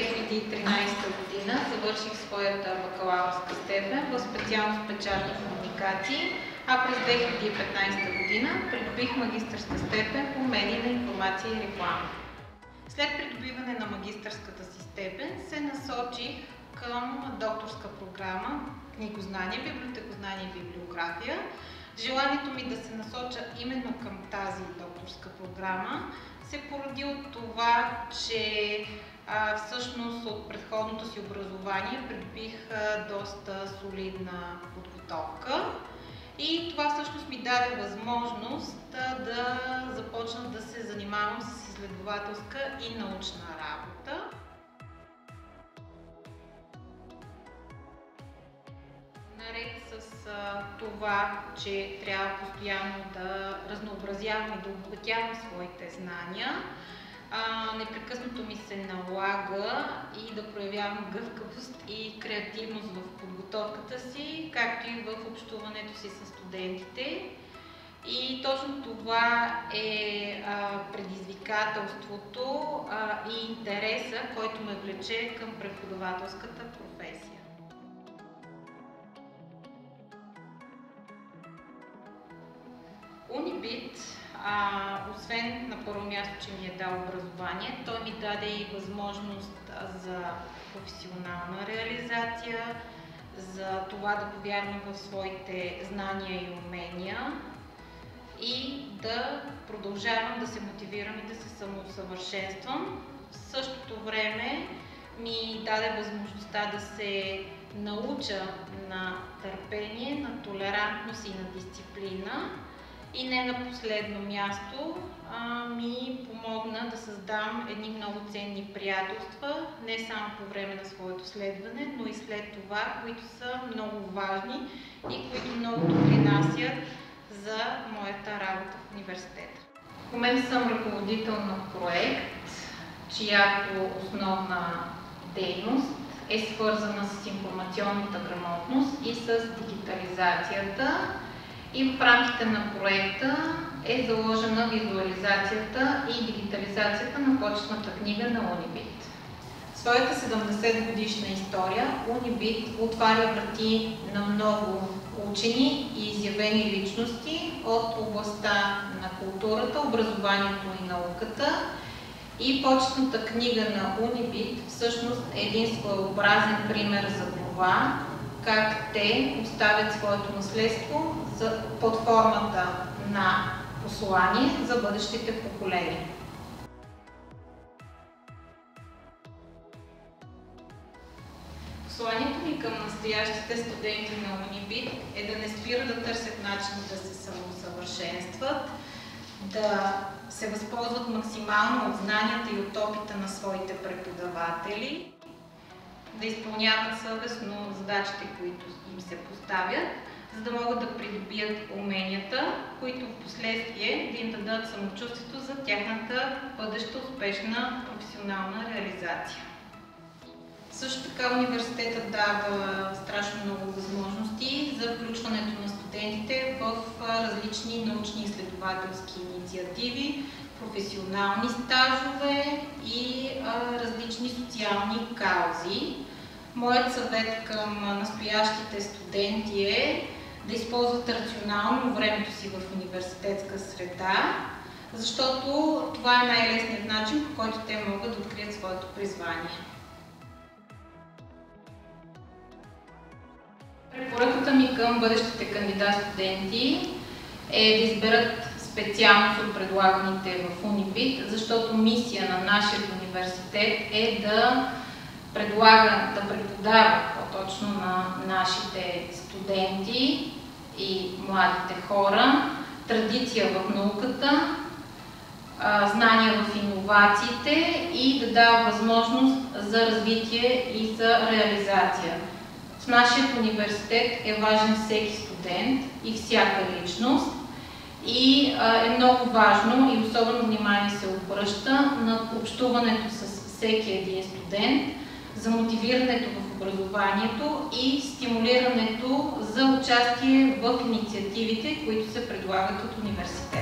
2013 година завърших своята бакалавърска степен в специалност печатни комуникации, а през 2015 година придобих магистърска степен по медийна информация и реклама. След придобиване на магистърската си степен се насочих към докторска програма книгознание, библиотекознание и библиография. Желанието ми да се насоча именно към тази докторска програма се породи от това, че всъщност от предходното си образование придобих доста солидна подготовка и това всъщност ми даде възможност да започна да се занимавам с изследователска и научна работа. Наред с това, че трябва постоянно да разнообразявам и да обогатявам своите знания, непрекъснато ми се налага и да проявявам гъвкавост и креативност в подготовката си, както и в общуването си с студентите. И точно това е предизвикателството и интереса, който ме влече към преподавателската професия. Унибит, освен на първо място, че ми е дал образование, той ми даде и възможност за професионална реализация, за това да повярвам в своите знания и умения и да продължавам да се мотивирам и да се самоусъвършенствам. В същото време ми даде възможността да се науча на търпение, на толерантност и на дисциплина. И не на последно място ми помогна да създам едни много ценни приятелства, не само по време на своето следване, но и след това, които са много важни и които много допринасят за моята работа в университета. В момента съм ръководител на проект, чиято основна дейност е свързана с информационната грамотност и с дигитализацията. И в рамките на проекта е заложена визуализацията и дигитализацията на почетната книга на Унибит. В своята 70-годишна история Унибит отваря врати на много учени и изявени личности от областта на културата, образованието и науката. И почетната книга на Унибит всъщност е един своеобразен пример за това, как те оставят своето наследство под формата на послание за бъдещите поколения. Посланието ми към настоящите студенти на Унибит е да не спират да търсят начини да се самоусъвършенстват, да се възползват максимално от знанията и от опита на своите преподаватели, да изпълняват съвестно задачите, които им се поставят, за да могат да придобият уменията, които в последствие да им дадат самочувствието за тяхната бъдеща успешна професионална реализация. Също така университетът дава страшно много възможности за включването на студентите в различни научни изследователски инициативи, професионални стажове и различни социални каузи. Моят съвет към настоящите студенти е да използват рационално времето си в университетска среда, защото това е най-лесният начин, по който те могат да открият своето призвание. Препоръката ми към бъдещите кандидат-студенти е да изберат специалност от предлаганите в Унибит, защото мисия на нашия университет е да преподава по-точно на нашите студенти и младите хора традиция в науката, знания в иновациите и да дава възможност за развитие и за реализация. В нашия университет е важен всеки студент и всяка личност и е много важно и особено внимание се обръща на общуването с всеки един студент, за мотивирането в образованието и стимулирането за участие в инициативите, които се предлагат от университета.